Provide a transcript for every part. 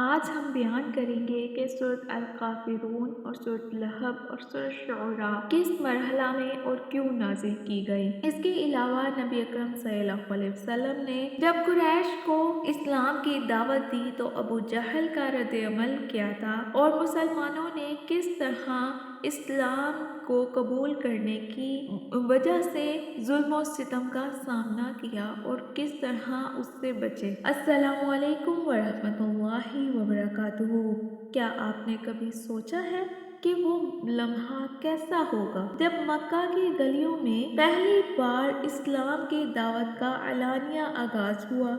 آج ہم بیان کریں گے کہ سورۃ الکافرون اور سورۃ لہب اور سورۃ شعراء کس مرحلہ میں اور کیوں نازل کی گئی۔ اس کے علاوہ نبی اکرم صلی اللہ علیہ وسلم نے جب قریش کو اسلام کی دعوت دی تو ابو جہل کا رد عمل کیا تھا اور مسلمانوں نے کس طرح اسلام کو قبول کرنے کی وجہ سے ظلم و ستم کا سامنا کیا اور کس طرح اس سے بچے۔ السلام علیکم ورحمۃ اللہ وبرکاتہ۔ کیا آپ نے کبھی سوچا ہے کہ وہ لمحہ کیسا ہوگا جب مکہ کی گلیوں میں پہلی بار اسلام کی دعوت کا اعلانیہ آغاز ہوا؟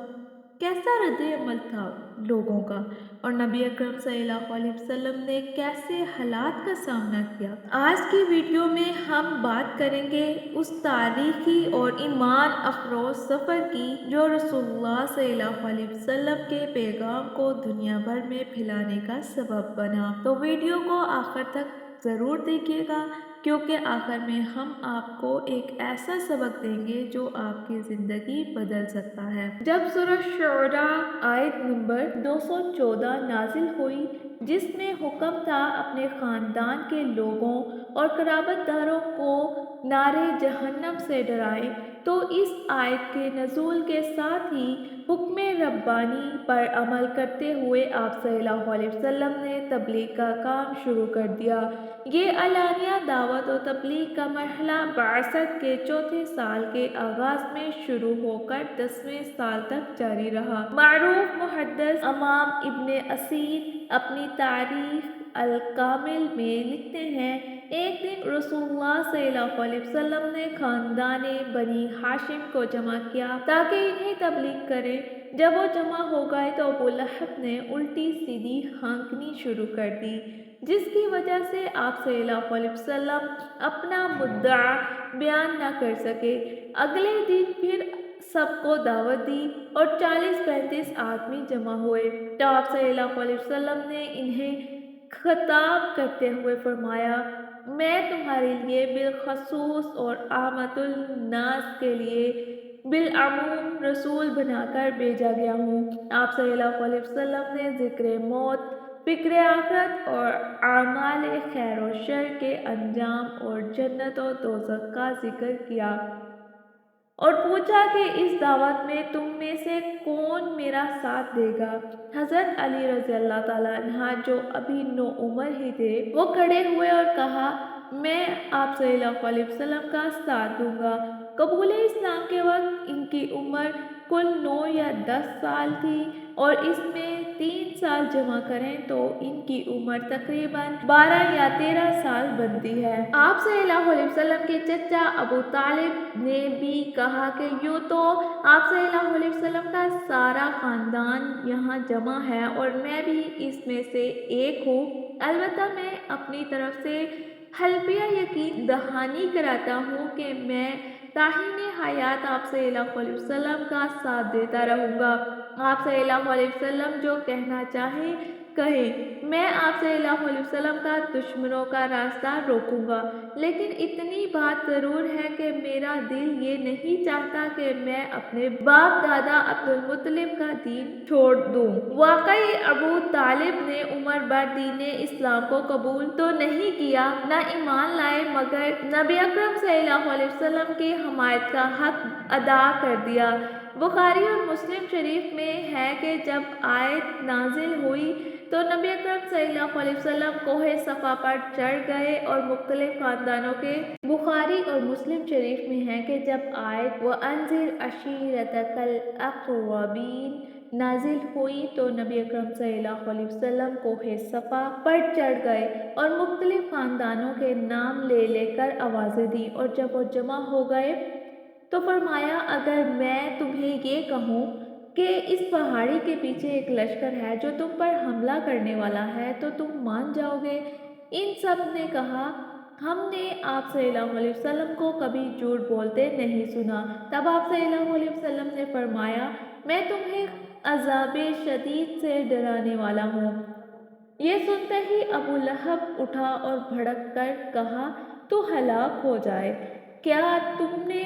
کیسا رد عمل تھا لوگوں کا اور نبی اکرم صلی اللہ علیہ وسلم نے کیسے حالات کا سامنا کیا؟ آج کی ویڈیو میں ہم بات کریں گے اس تاریخی اور ایمان افروز سفر کی جو رسول اللہ صلی اللہ علیہ وسلم کے پیغام کو دنیا بھر میں پھیلانے کا سبب بنا۔ تو ویڈیو کو آخر تک ضرور دیکھیے گا کیونکہ آخر میں ہم آپ کو ایک ایسا سبق دیں گے جو آپ کی زندگی بدل سکتا ہے۔ جب سورۃ شعراء آیت نمبر 214 نازل ہوئی جس میں حکم تھا اپنے خاندان کے لوگوں اور قرابت داروں کو نارے جہنم سے ڈرائیں، تو اس آیت کے نزول کے ساتھ ہی حکم ربانی پر عمل کرتے ہوئے آپ صلی اللہ علیہ وسلم نے تبلیغ کا کام شروع کر دیا۔ یہ اعلانیہ دعوت و تبلیغ کا مرحلہ بعثت کے چوتھے سال کے آغاز میں شروع ہو کر 10ویں سال تک جاری رہا۔ معروف محدث امام ابن اسیر اپنی تاریخ الکامل میں لکھتے ہیں، ایک دن رسول اللہ صلی اللہ علیہ وسلم نے خاندان بنی ہاشم کو جمع کیا تاکہ انہیں تبلیغ کریں۔ جب وہ جمع ہو گئے تو ابو لہب نے الٹی سیدھی ہانکنا شروع کر دی جس کی وجہ سے آپ صلی اللہ علیہ وسلم اپنا مدعا بیان نہ کر سکے۔ اگلے دن پھر سب کو دعوت دی اور 40-35 آدمی جمع ہوئے تو آپ صلی اللہ علیہ وسلم نے انہیں خطاب کرتے ہوئے فرمایا، میں تمہارے لیے بالخصوص اور عامۃ الناس کے لیے بالعموم رسول بنا کر بھیجا گیا ہوں۔ آپ صلی اللہ علیہ وسلم نے ذکر موت، فکر آخرت اور اعمال خیر و شر کے انجام اور جنت و دوزخ کا ذکر کیا اور پوچھا کہ اس دعوت میں تم میں سے کون میرا ساتھ دے گا؟ حضرت علی رضی اللہ تعالیٰ عنہ جو ابھی نوعمر ہی تھے وہ کھڑے ہوئے اور کہا، میں آپ صلی اللہ علیہ وسلم کا ساتھ دوں گا۔ قبول اسلام کے وقت ان کی عمر کل 9 یا 10 سال تھی اور اس میں 3 سال جمع کریں تو ان کی عمر تقریباً 12 یا 13 سال بنتی ہے۔ آپ صلی اللہ علیہ وسلم کے چچا ابو طالب نے بھی کہا کہ یوں تو آپ صلی اللہ علیہ وسلم کا سارا خاندان یہاں جمع ہے اور میں بھی اس میں سے ایک ہوں، البتہ میں اپنی طرف سے حلفیہ یقین دہانی کراتا ہوں کہ میں تاحین حیات آپ صلی اللہ علیہ وسلم کا ساتھ دیتا رہوں گا۔ آپ صلی اللہ علیہ وسلم جو کہنا چاہیں کہیں، میں آپ صلی اللہ علیہ وسلم کا دشمنوں کا راستہ روکوں گا، لیکن اتنی بات ضرور ہے کہ میرا دل یہ نہیں چاہتا کہ میں اپنے باپ دادا عبد المطلب کا دین چھوڑ دوں۔ واقعی ابو طالب نے عمر بھر دین اسلام کو قبول تو نہیں کیا، نہ ایمان لائے، مگر نبی اکرم صلی اللہ علیہ وسلم کی حمایت کا حق ادا کر دیا۔ بخاری اور مسلم شریف میں ہے کہ جب آیت نازل ہوئی تو نبی اکرم صلی اللہ علیہ وسلم کوہ صفا پر چڑھ گئے اور مختلف خاندانوں کے بخاری اور مسلم شریف میں ہے کہ جب آیت وَأَنذِرْ عَشِيرَتَكَ الْأَقْرَبِينَ نازل ہوئی تو نبی اکرم صلی اللہ علیہ وسلم کوہ صفا پر چڑھ گئے اور مختلف خاندانوں کے نام لے لے کر آوازیں دی اور جب وہ جمع ہو گئے تو فرمایا، اگر میں تمہیں یہ کہوں کہ اس پہاڑی کے پیچھے ایک لشکر ہے جو تم پر حملہ کرنے والا ہے تو تم مان جاؤ گے؟ ان سب نے کہا، ہم نے آپ صلی اللہ علیہ وسلم کو کبھی جھوٹ بولتے نہیں سنا۔ تب آپ صلی اللہ علیہ وسلم نے فرمایا، میں تمہیں عذاب شدید سے ڈرانے والا ہوں۔ یہ سنتے ہی ابو لہب اٹھا اور بھڑک کر کہا، تو ہلاک ہو جائے، کیا تم نے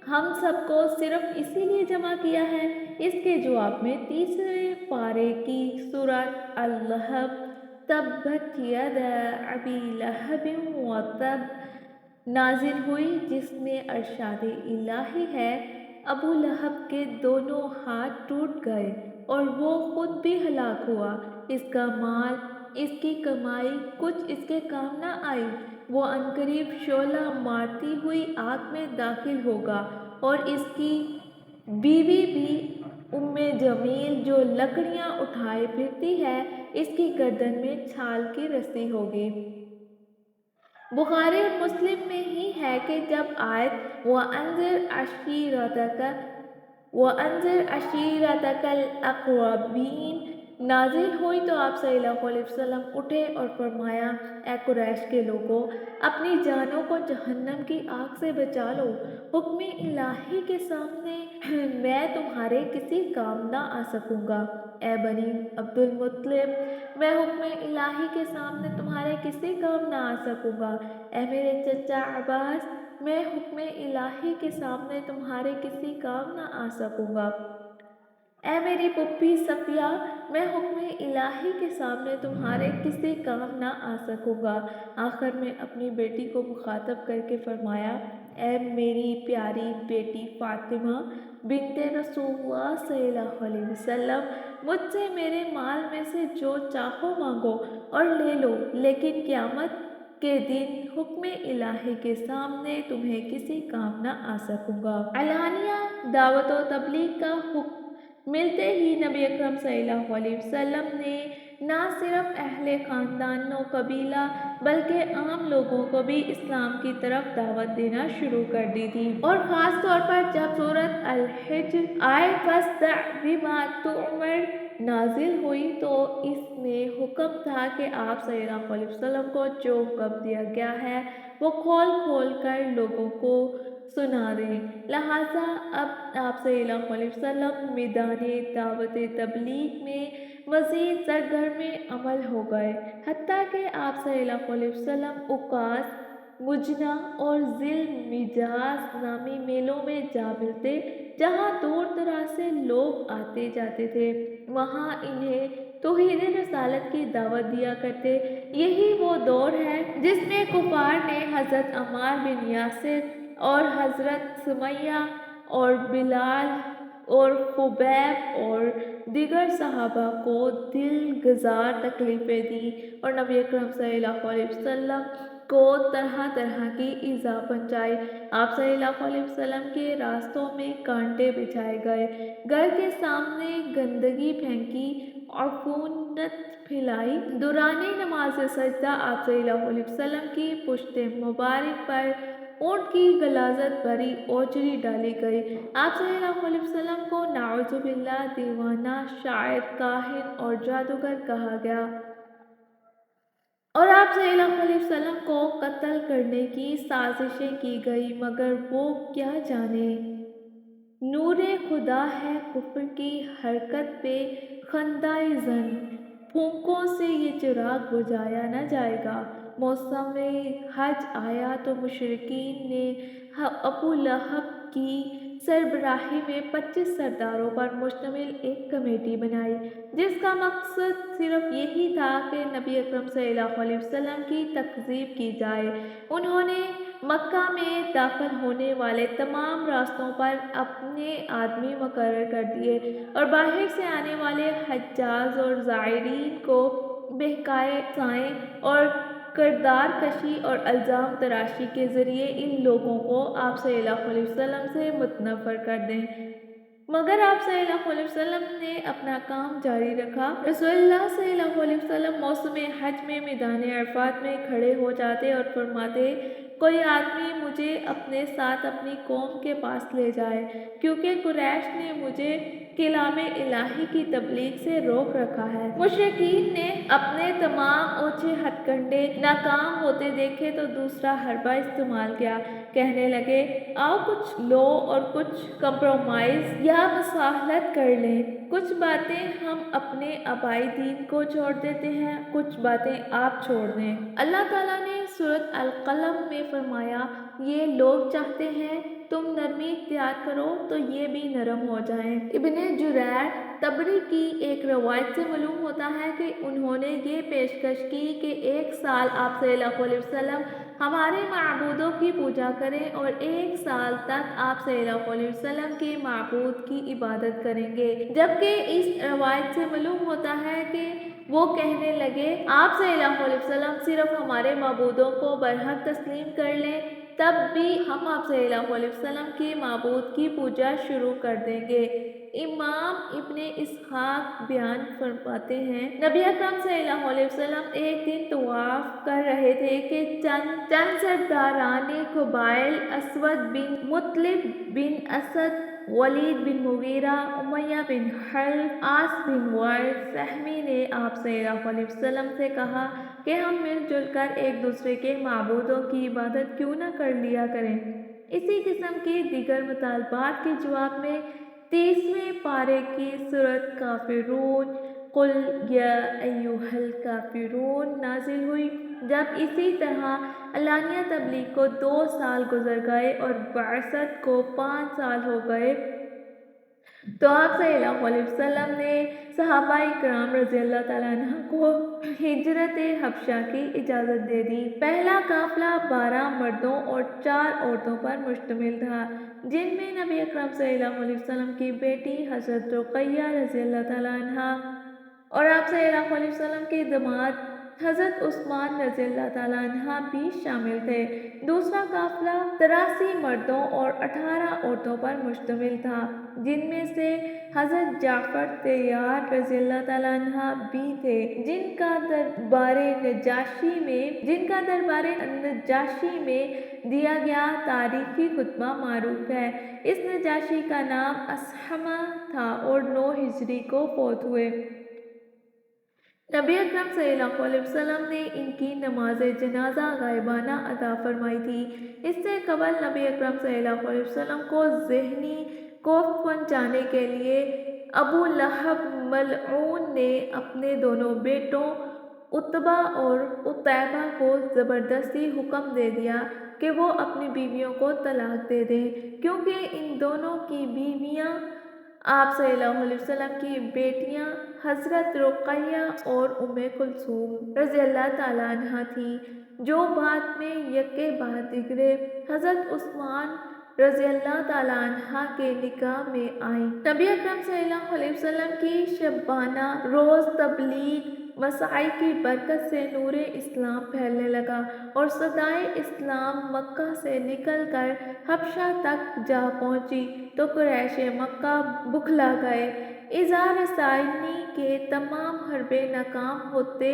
ہم سب کو صرف اسی لیے جمع کیا ہے؟ اس کے جواب میں تیسرے پارے کی سورۃ اللہب تبت یدا ابی لہب وتب نازل ہوئی، جس میں ارشاد الہی ہے ابو لہب کے دونوں ہاتھ ٹوٹ گئے اور وہ خود بھی ہلاک ہوا، اس کا مال، اس کی کمائی کچھ اس کے کام نہ آئی، وہ عنقریب شعلہ مارتی ہوئی آگ میں داخل ہوگا، اور اس کی بیوی بھی ام جمیل جو لکڑیاں اٹھائے پھرتی ہے، اس کی گردن میں چھال کی رسی ہوگی۔ بخاری اور مسلم میں ہی ہے کہ جب آیت وَأَنذِرْ عَشِيرَتَكَ الْأَقْرَبِينَ نازل ہوئی تو آپ صلی اللہ علیہ وسلم اٹھے اور فرمایا، اے قریش کے لوگو، اپنی جانوں کو جہنم کی آگ سے بچا لو، حکم الہی کے سامنے میں تمہارے کسی کام نہ آ سکوں گا۔ اے بنی عبد المطلب، میں حکم الہی کے سامنے تمہارے کسی کام نہ آ سکوں گا۔ اے میرے چچا عباس، میں حکم الہی کے سامنے تمہارے کسی کام نہ آ سکوں گا۔ اے میری پھپھی صفیہ، میں حکم الہی کے سامنے تمہارے کسی کام نہ آ سکوں گا۔ آخر میں اپنی بیٹی کو مخاطب کر کے فرمایا، اے میری پیاری بیٹی فاطمہ بنت رسول اللہ صلی اللہ علیہ وسلم، مجھ سے میرے مال میں سے جو چاہو مانگو اور لے لو، لیکن قیامت کے دن حکم الہی کے سامنے تمہیں کسی کام نہ آ سکوں گا۔ اعلانیہ دعوت و تبلیغ کا حکم ملتے ہی نبی اکرم صلی اللہ علیہ وسلم نے نہ صرف اہل خاندان و قبیلہ بلکہ عام لوگوں کو بھی اسلام کی طرف دعوت دینا شروع کر دی تھی، اور خاص طور پر جب سورۃ الحجر آیت فاصدع بما تؤمر نازل ہوئی تو اس میں حکم تھا کہ آپ صلی اللہ علیہ وسلم کو جو حکم دیا گیا ہے وہ کھول کھول کر لوگوں کو سنا دیں۔ لہٰذا اب آپ صلی اللہ علیہ وسلم میدان دعوت تبلیغ میں مزید سرگرم عمل ہو گئے، حتیٰ کہ آپ صلی اللہ علیہ وسلم عکاظ، مجنہ اور ذی المجاز نامی میلوں میں جا ملتے، جہاں دور دراز سے لوگ آتے جاتے تھے، وہاں انہیں توحید رسالت کی دعوت دیا کرتے۔ یہی وہ دور ہے جس میں کفار نے حضرت عمار بن یاسر اور حضرت سمیہ اور بلال اور خبیب اور دیگر صحابہ کو دل گزار تکلیفیں دیں اور نبی اکرم صلی اللہ علیہ وسلم کو طرح طرح کی ایذا پہنچائی۔ آپ صلی اللہ علیہ وسلم کے راستوں میں کانٹے بچھائے گئے، گھر کے سامنے گندگی پھینکی، عفونت پھیلائی۔ دوران نماز سجدہ آپ صلی اللہ علیہ وسلم کی پشت مبارک پر اونٹ کی غلاظت بھری اوجری ڈالی گئی۔ آپ صلی اللہ علیہ وسلم کو نعوذ باللہ دیوانہ، شاعر، کاہن اور جادوگر کہا گیا، اور آپ صلی اللہ علیہ وسلم کو قتل کرنے کی سازشیں کی گئی، مگر وہ کیا جانے نور خدا ہے کفر کی حرکت پہ خندۂ زن، پھونکوں سے یہ چراغ بجھایا نہ جائے گا۔ موسم حج آیا تو مشرکین نے ابو لہب کی سربراہی میں 25 سرداروں پر مشتمل ایک کمیٹی بنائی، جس کا مقصد صرف یہی تھا کہ نبی اکرم صلی اللہ علیہ وسلم کی تکذیب کی جائے۔ انہوں نے مکہ میں داخل ہونے والے تمام راستوں پر اپنے آدمی مقرر کر دیے اور باہر سے آنے والے حجاج اور زائرین کو بہکائے اکسائیں اور کردار کشی اور الزام تراشی کے ذریعے ان لوگوں کو آپ صلی اللہ علیہ وسلم سے متنفر کر دیں، مگر آپ صلی اللہ علیہ وسلم نے اپنا کام جاری رکھا۔ رسول اللہ صلی اللہ علیہ وسلم موسم حج میں میدان عرفات میں کھڑے ہو جاتے اور فرماتے، کوئی آدمی مجھے اپنے ساتھ اپنی قوم کے پاس لے جائے، کیونکہ قریش نے مجھے کلام الہی کی تبلیغ سے روک رکھا ہے۔ مشرکین نے اپنے تمام اوچھے ہتھ کنڈے ناکام ہوتے دیکھے تو دوسرا حربہ استعمال کیا، کہنے لگے، آؤ کچھ لو اور کچھ کمپرومائز یا مصالحت کر لیں، کچھ باتیں ہم اپنے آبائی دین کو چھوڑ دیتے ہیں، کچھ باتیں آپ چھوڑ دیں۔ اللہ تعالیٰ نے سورۃ القلم میں فرمایا، یہ لوگ چاہتے ہیں تم نرمی اختیار کرو تو یہ بھی نرم ہو جائیں۔ ابن جریر طبری کی ایک روایت سے معلوم ہوتا ہے کہ انہوں نے یہ پیشکش کی کہ 1 سال آپ صلی اللہ علیہ وسلم ہمارے معبودوں کی پوجا کریں اور 1 سال تک آپ صلی اللہ علیہ وسلم کے معبود کی عبادت کریں گے، جبکہ اس روایت سے معلوم ہوتا ہے کہ وہ کہنے لگے آپ صلی اللہ علیہ وسلم صرف ہمارے معبودوں کو برحق تسلیم کر لیں، تب بھی ہم آپ صلی اللہ علیہ وسلم کے معبود کی پوجا شروع کر دیں گے۔ امام ابن اسحاق بیان فرماتے ہیں نبی اکرم صلی اللہ علیہ وسلم ایک دن طواف کر رہے تھے کہ چند سرداران قبائل اسود بن مطلب بن اسد، ولید بن مغیرہ، امیہ بن حلف، عاص بن وائل سہمی نے آپ صلی اللہ علیہ وسلم سے کہا کہ ہم مل جل کر ایک دوسرے کے معبودوں کی عبادت کیوں نہ کر لیا کریں۔ اسی قسم کے دیگر مطالبات کے جواب میں 30ویں پارے کی سورۃ کافرون قل یا ایھا الکافرون نازل ہوئی۔ جب اسی طرح علانیہ تبلیغ کو 2 سال گزر گئے اور بعثت کو 5 سال ہو گئے تو آپ صلی اللہ علیہ وسلم نے صحابہ کرام رضی اللہ تعالیٰ عنہ کو ہجرت حبشہ کی اجازت دے دی۔ پہلا قافلہ 12 مردوں اور 4 عورتوں پر مشتمل تھا، جن میں نبی اکرم صلی اللہ علیہ وسلم کی بیٹی حضرت رقیہ رضی اللہ تعالیٰ عنہ اور آپ صلی اللہ علیہ وسلم کے داماد حضرت عثمان رضی اللہ تعالیٰ عنہ بھی شامل تھے۔ دوسرا قافلہ 83 مردوں اور 18 عورتوں پر مشتمل تھا، جن میں سے حضرت جعفر طیار رضی اللہ تعالیٰ عنہ بھی تھے، جن کا دربار نجاشی میں دیا گیا تاریخی خطبہ معروف ہے۔ اس نجاشی کا نام اصحمہ تھا اور 9 ہجری کو فوت ہوئے۔ نبی اکرم صلی اللہ علیہ وسلم نے ان کی نماز جنازہ غائبانہ ادا فرمائی تھی۔ اس سے قبل نبی اکرم صلی اللہ علیہ وسلم کو ذہنی کوفت پہنچانے کے لیے ابو لہب ملعون نے اپنے دونوں بیٹوں عتبہ اور عتیبہ کو زبردستی حکم دے دیا کہ وہ اپنی بیویوں کو طلاق دے دیں، کیونکہ ان دونوں کی بیویاں آپ صلی اللہ علیہ وسلم کی بیٹیاں حضرت رقیہ اور ام کلثوم رضی اللہ تعالیٰ عنہ تھیں، جو بعد میں یکے بعد دیگرے حضرت عثمان رضی اللہ تعالیٰ عنہ کے نکاح میں آئیں۔ نبی اکرم صلی اللہ علیہ وسلم کی شبانہ روز تبلیغ مساعی کی برکت سے نور اسلام پھیلنے لگا اور صدائے اسلام مکہ سے نکل کر حبشہ تک جا پہنچی تو قریش مکہ بکھلا گئے۔ اذا رسائنی کے تمام حربے ناکام ہوتے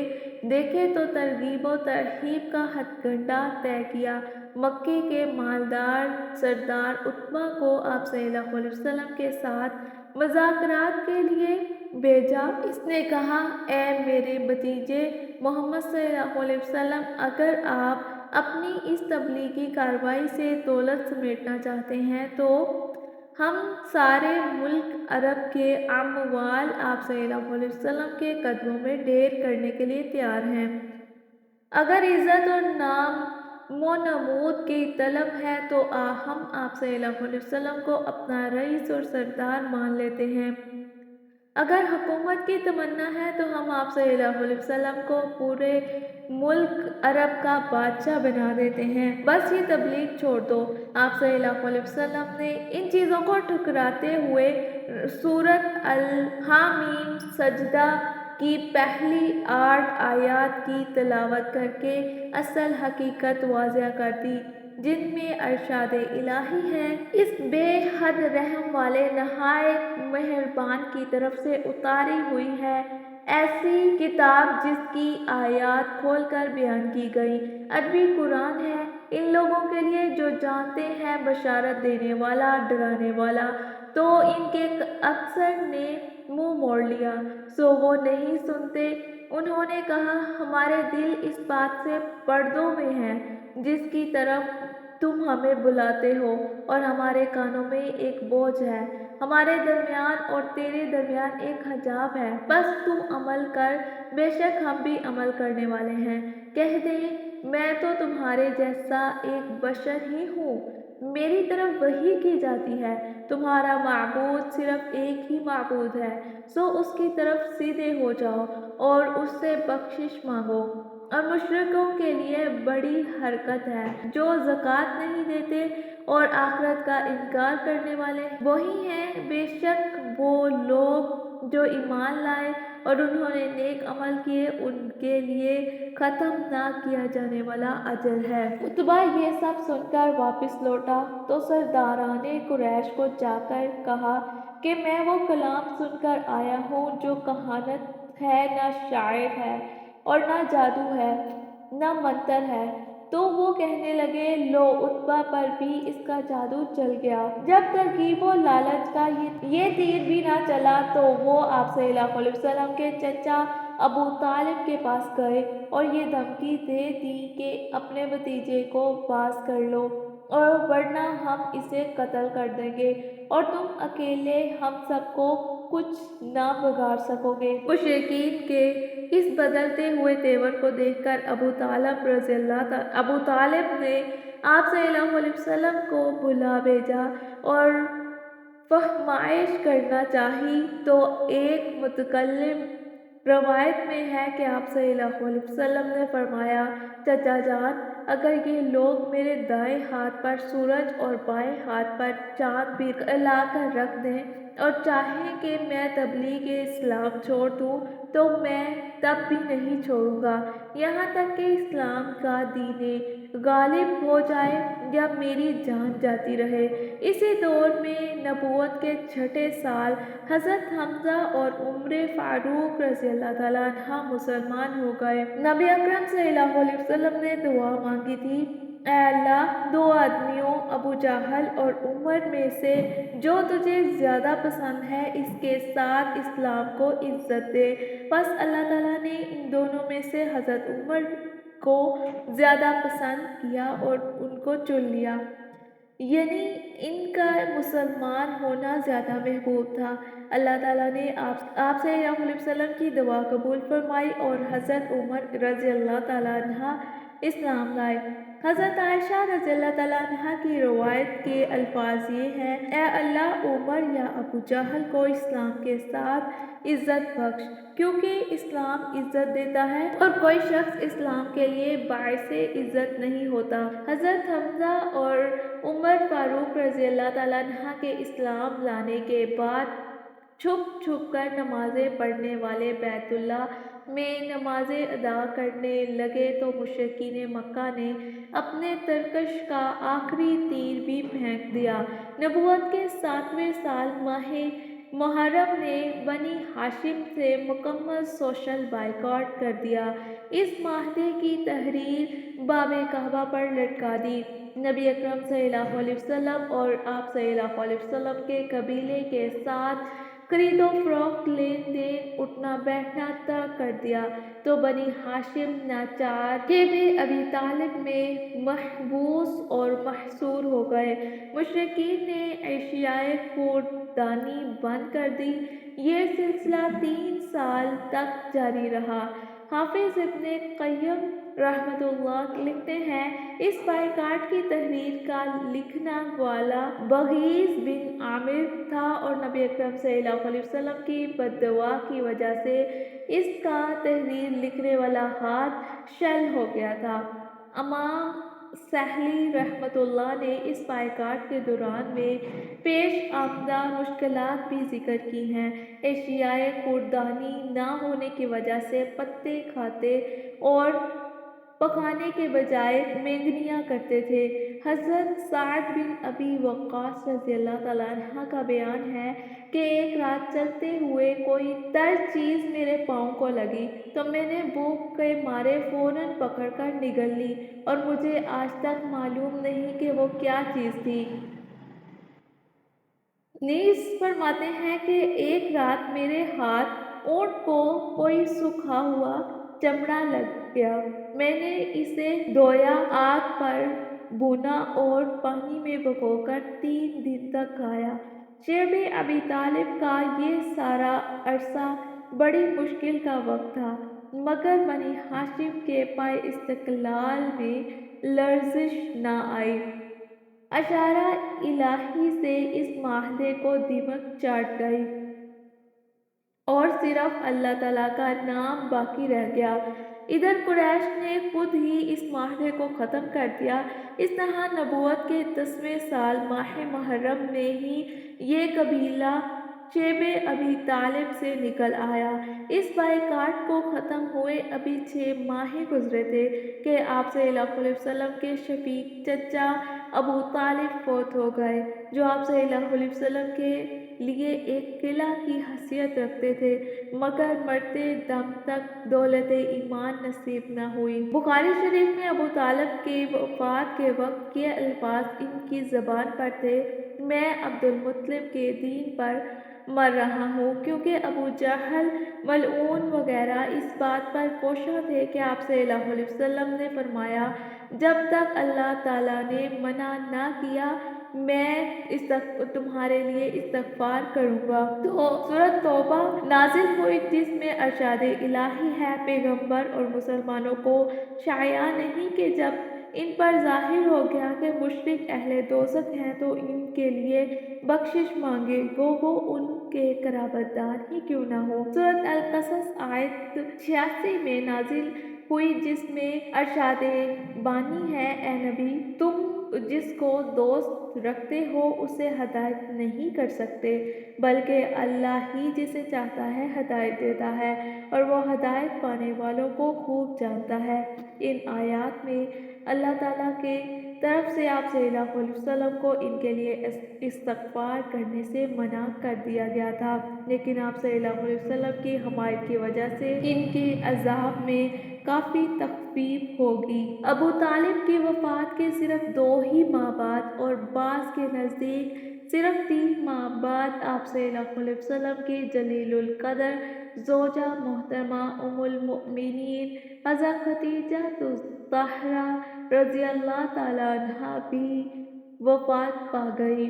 دیکھے تو ترغیب و ترہیب کا ہتھ کنڈہ طے کیا۔ مکی کے مالدار سردار عتبہ کو آپ صلی اللہ علیہ وسلم کے ساتھ مذاکرات کے لیے بھیجا۔ اس نے کہا اے میرے بھتیجے محمد صلی اللہ علیہ وسلم، اگر آپ اپنی اس تبلیغی کارروائی سے دولت سمیٹنا چاہتے ہیں تو ہم سارے ملک عرب کے اموال آپ صلی اللہ علیہ وسلم کے قدموں میں ڈھیر کرنے کے لیے تیار ہیں۔ اگر عزت اور نام و نمود کی طلب ہے تو ہم آپ صلی اللہ علیہ وسلم کو اپنا رئیس اور سردار مان لیتے ہیں۔ اگر حکومت کی تمنا ہے تو ہم آپ صلی اللہ علیہ وسلم کو پورے ملک عرب کا بادشاہ بنا دیتے ہیں، بس یہ تبلیغ چھوڑ دو۔ آپ صلی اللہ علیہ وسلم نے ان چیزوں کو ٹھکراتے ہوئے سورۃ الحامیم سجدہ کی پہلی 8 آیات کی تلاوت کر کے اصل حقیقت واضح کر دی، جن میں ارشاد الہی ہے اس بے حد رحم والے نہایت مہربان کی طرف سے اتاری ہوئی ہے ایسی کتاب جس کی آیات کھول کر بیان کی گئی۔ عربی قرآن ہے ان لوگوں کے لیے جو جانتے ہیں بشارت دینے والا، ڈرانے والا، تو ان کے اکثر نے منہ موڑ لیا سو وہ نہیں سنتے۔ انہوں نے کہا ہمارے دل اس بات سے پردوں میں ہیں جس کی طرف تم ہمیں بلاتے ہو، اور ہمارے کانوں میں ایک بوجھ ہے، ہمارے درمیان اور تیرے درمیان ایک حجاب ہے، بس تو عمل کر، بے شک ہم بھی عمل کرنے والے ہیں۔ کہہ دیں میں تو تمہارے جیسا ایک بشر ہی ہوں، میری طرف وحی کی جاتی ہے، تمہارا معبود صرف ایک ہی معبود ہے، سو اس کی طرف سیدھے ہو جاؤ اور اس سے بخشش مانگو۔ اور مشرکوں کے لیے بڑی حرکت ہے جو زکوٰۃ نہیں دیتے اور آخرت کا انکار کرنے والے وہی ہیں، بے شک وہ لوگ جو ایمان لائے اور انہوں نے نیک عمل کیے ان کے لیے ختم نہ کیا جانے والا اجر ہے۔ اتبا یہ سب سن کر واپس لوٹا تو سرداران قریش کو جا کر کہا کہ میں وہ کلام سن کر آیا ہوں جو کہانت ہے، نہ شاعر ہے اور نہ جادو ہے، نہ منتر ہے۔ تو وہ کہنے لگے، لو اتبا پر بھی اس کا جادو چل گیا۔ جب ترغیب و لالچ کا یہ تیر بھی نہ چلا تو وہ آپ صلی اللہ علیہ وسلم کے چچا ابو طالب کے پاس گئے اور یہ دھمکی دے دی کہ اپنے بھتیجے کو باز کر لو اور ورنہ ہم اسے قتل کر دیں گے اور تم اکیلے ہم سب کو کچھ نہ بگاڑ سکو گے۔ مشرکین کے اس بدلتے ہوئے تیور کو دیکھ کر ابو طالب نے آپ صلی اللہ علیہ وسلم کو بلا بھیجا اور فہمائش کرنا چاہی تو ایک متکلم روایت میں ہے کہ آپ صلی اللہ علیہ وسلم نے فرمایا، چچا جان، اگر یہ لوگ میرے دائیں ہاتھ پر سورج اور بائیں ہاتھ پر چاند بھی لا کر رکھ دیں اور چاہیں کہ میں تبلیغ اسلام چھوڑ دوں تو میں تب بھی نہیں چھوڑوں گا یہاں تک کہ اسلام کا دین غالب ہو جائے یا میری جان جاتی رہے۔ اسی دور میں نبوت کے چھٹے سال حضرت حمزہ اور عمر فاروق رضی اللہ تعالیٰ عنہ مسلمان ہو گئے۔ نبی اکرم صلی اللہ علیہ وسلم نے دعا مانگی تھی، اے اللہ، دو آدمیوں ابو جہل اور عمر میں سے جو تجھے زیادہ پسند ہے اس کے ساتھ اسلام کو عزت دے۔ بس اللہ تعالیٰ نے ان دونوں میں سے حضرت عمر کو زیادہ پسند کیا اور ان کو چن لیا، یعنی ان کا مسلمان ہونا زیادہ محبوب تھا۔ اللہ تعالیٰ نے آپ صلی اللہ علیہ وسلم کی دعا قبول فرمائی اور حضرت عمر رضی اللہ تعالیٰ عنہ اسلام لائے۔ حضرت عائشہ رضی اللہ تعالیٰ عنہ کی روایت کے الفاظ یہ ہیں، اے اللہ، عمر یا ابو جہل کو اسلام کے ساتھ عزت بخش، کیونکہ اسلام عزت دیتا ہے اور کوئی شخص اسلام کے لیے باعث عزت نہیں ہوتا۔ حضرت حمزہ اور عمر فاروق رضی اللہ تعالیٰ عنہ کے اسلام لانے کے بعد چھپ چھپ کر نمازیں پڑھنے والے بیت اللہ میں نمازیں ادا کرنے لگے تو مشرکین مکہ نے اپنے ترکش کا آخری تیر بھی پھینک دیا۔ نبوت کے 7ویں سال ماہ محرم نے بنی ہاشم سے مکمل سوشل بائیکاٹ کر دیا، اس معاہدے کی تحریر باب کعبہ پر لٹکا دی، نبی اکرم صلی اللہ علیہ وسلم اور آپ صلی اللہ علیہ وسلم کے قبیلے کے ساتھ خرید و فروخت، لین دین، اٹھنا بیٹھنا ترک کر دیا تو بنی ہاشم ناچار خیمہ ابی طالب میں محبوس اور محصور ہو گئے۔ مشرکین نے اشیاء خوردانی بند کر دی۔ یہ سلسلہ 3 سال تک جاری رہا۔ حافظ ابن قیم رحمۃ اللہ لکھتے ہیں، اس بائیکاٹ کی تحریر کا لکھنا والا بغیث بن عامر تھا اور نبی اکرم صلی اللہ علیہ وسلم کی بد دعا کی وجہ سے اس کا تحریر لکھنے والا ہاتھ شل ہو گیا تھا۔ امام سہلی رحمۃ اللہ نے اس بائیکاٹ کے دوران میں پیش آمدہ مشکلات بھی ذکر کی ہیں۔ اشیاء خوردانی نہ ہونے کی وجہ سے پتے کھاتے اور پکانے کے بجائے مینگنیاں کرتے تھے۔ حضرت سعد بن ابی وقاص رضی اللہ تعالیٰ عنہ کا بیان ہے کہ ایک رات چلتے ہوئے کوئی تر چیز میرے پاؤں کو لگی تو میں نے بھوک کے مارے فوراً پکڑ کر نگل لی اور مجھے آج تک معلوم نہیں کہ وہ کیا چیز تھی۔ نیز فرماتے ہیں کہ ایک رات میرے ہاتھ اونٹ کو کوئی سوکھا ہوا چمڑا لگ گیا، میں نے اسے دھویا، آگ پر بھونا اور پانی میں بھگو کر 3 دن تک کھایا۔ شعب ابی طالب کا یہ سارا عرصہ بڑی مشکل کا وقت تھا، مگر بنی ہاشم کے پائے استقلال میں لرزش نہ آئی۔ اشارہ الہی سے اس معاہدے کو دمک چاٹ گئی اور صرف اللہ تعالیٰ کا نام باقی رہ گیا۔ ادھر قریش نے خود ہی اس معاہدے کو ختم کر دیا۔ اس طرح نبوت کے 10ویں سال ماہ محرم میں ہی یہ قبیلہ شیب ابی طالب سے نکل آیا۔ اس بائیکاٹ کو ختم ہوئے ابھی 6 ماہ گزرے تھے کہ آپ صلی اللہ علیہ وسلم کے شفیق چچا ابو طالب فوت ہو گئے، جو آپ صلی اللہ علیہ وسلم کے لیے ایک قلعہ کی حیثیت رکھتے تھے، مگر مرتے دم تک دولت ایمان نصیب نہ ہوئی۔ بخاری شریف میں ابو طالب کی وفات کے وقت یہ الفاظ ان کی زبان پر تھے: میں عبد المطلب کے دین پر مر رہا ہوں، کیونکہ ابو جہل ملعون وغیرہ اس بات پر کوشاں تھے کہ آپ صلی اللہ علیہ وسلم نے فرمایا، جب تک اللہ تعالیٰ نے منع نہ کیا میں تمہارے لیے استغفار کروں گا۔ تو سورۃ توبہ نازل ہوئی، جس میں ارشاد الہی ہے: پیغمبر اور مسلمانوں کو شایع نہیں کہ جب ان پر ظاہر ہو گیا کہ مشرک اہل دوزخ ہیں تو ان کے لیے بخشش مانگے، گو وہ ان کے قرابت دار ہی کیوں نہ ہو۔ سورۃ القصص آیت 86 میں نازل ہوئی، جس میں ارشاد بانی ہے: اے نبی، تم جس کو دوست رکھتے ہو اسے ہدایت نہیں کر سکتے، بلکہ اللہ ہی جسے چاہتا ہے ہدایت دیتا ہے، اور وہ ہدایت پانے والوں کو خوب جانتا ہے۔ ان آیات میں اللہ تعالیٰ کے طرف سے آپ صلی اللہ علیہ وسلم کو ان کے لیے استغفار کرنے سے منع کر دیا گیا تھا، لیکن آپ صلی اللہ علیہ وسلم کی حمایت کی وجہ سے ان کے عذاب میں کافی تخفیف ہوگی۔ ابو طالب کی وفات کے صرف 2 ہی ماہ بعد اور بعض کے نزدیک صرف 3 ماہ بعد آپ صلی اللہ علیہ وسلم کی جلیل القدر زوجہ محترمہ ام المؤمنین حضرت خدیجہ الطاہرہ رضی اللہ تعالیٰ عنہا بھی وفات پا گئی۔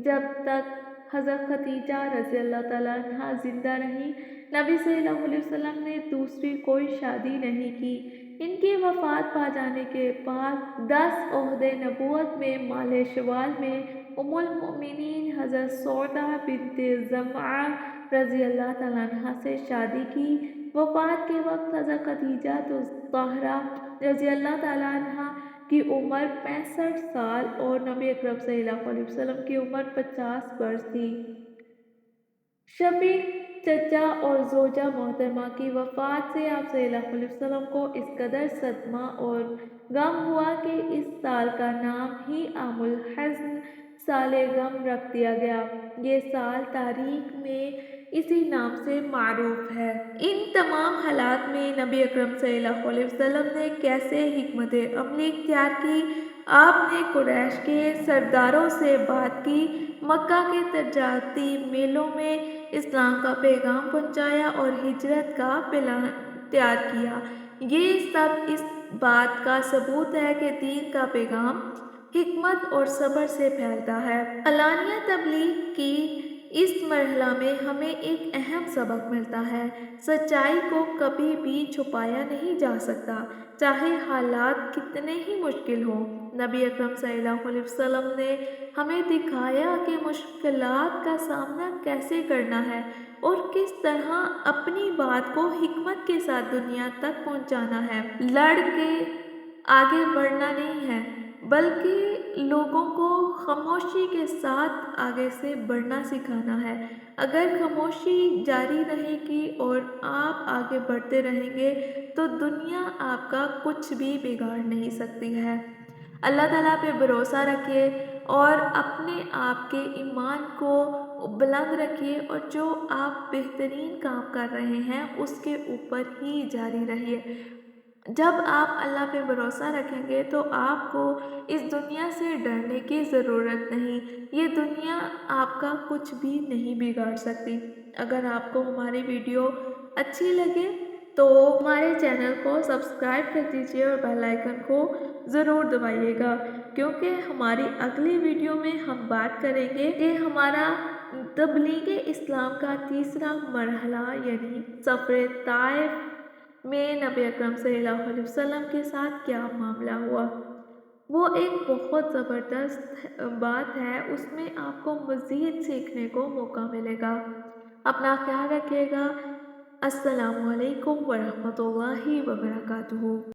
جب تک حضرت خدیجہ رضی اللہ تعالیٰ عنہا زندہ رہیں، نبی صلی اللہ علیہ وسلم نے دوسری کوئی شادی نہیں کی۔ ان کی وفات پا جانے کے بعد 10 عہد نبوت میں ماہ شوال میں ام المؤمنین حضرت سودہ بنت زمعہ رضی اللہ تعالیٰ عنہا سے شادی کی۔ وفات کے وقت حضرت خدیجہ الطاہرہ رضی اللہ تعالیٰ عنہا کی عمر 65 سال اور نبی اکرم صلی اللہ علیہ وسلم کی عمر 50 برس تھی۔ شفیق چچا اور زوجہ محترمہ کی وفات سے آپ صلی اللہ علیہ وسلم کو اس قدر صدمہ اور غم ہوا کہ اس سال کا نام ہی عام الحزن، سال غم رکھ دیا گیا۔ یہ سال تاریخ میں اسی نام سے معروف ہے۔ ان تمام حالات میں نبی اکرم صلی اللہ علیہ وسلم نے کیسے حکمت عملی اختیار کی؟ آپ نے قریش کے سرداروں سے بات کی، مکہ کے تجارتی میلوں میں اسلام کا پیغام پہنچایا اور ہجرت کا پلان تیار کیا۔ یہ سب اس بات کا ثبوت ہے کہ دین کا پیغام حکمت اور صبر سے پھیلتا ہے۔ علانیہ تبلیغ کی اس مرحلہ میں ہمیں ایک اہم سبق ملتا ہے: سچائی کو کبھی بھی چھپایا نہیں جا سکتا، چاہے حالات کتنے ہی مشکل ہوں۔ نبی اکرم صلی اللہ علیہ وسلم نے ہمیں دکھایا کہ مشکلات کا سامنا کیسے کرنا ہے اور کس طرح اپنی بات کو حکمت کے ساتھ دنیا تک پہنچانا ہے۔ لڑ کے آگے بڑھنا نہیں ہے، بلکہ لوگوں کو خاموشی کے ساتھ آگے سے بڑھنا سکھانا ہے۔ اگر خاموشی جاری رہے گی اور آپ آگے بڑھتے رہیں گے تو دنیا آپ کا کچھ بھی بگاڑ نہیں سکتی ہے۔ اللہ تعالیٰ پہ بھروسہ رکھیے اور اپنے آپ کے ایمان کو بلند رکھیے، اور جو آپ بہترین کام کر رہے ہیں اس کے اوپر ہی جاری رہیے۔ جب آپ اللہ پہ بھروسہ رکھیں گے تو آپ کو اس دنیا سے ڈرنے کی ضرورت نہیں۔ یہ دنیا آپ کا کچھ بھی نہیں بگاڑ سکتی۔ اگر آپ کو ہماری ویڈیو اچھی لگے تو ہمارے چینل کو سبسکرائب کر دیجیے اور بیل آئیکن کو ضرور دبائیے گا، کیونکہ ہماری اگلی ویڈیو میں ہم بات کریں گے کہ ہمارا تبلیغ اسلام کا تیسرا مرحلہ یعنی سفر طائف میں نبی اکرم صلی اللہ علیہ وسلم کے ساتھ کیا معاملہ ہوا۔ وہ ایک بہت زبردست بات ہے، اس میں آپ کو مزید سیکھنے کو موقع ملے گا۔ اپنا خیال رکھیے گا۔ السلام علیکم ورحمۃ اللہ وبرکاتہ۔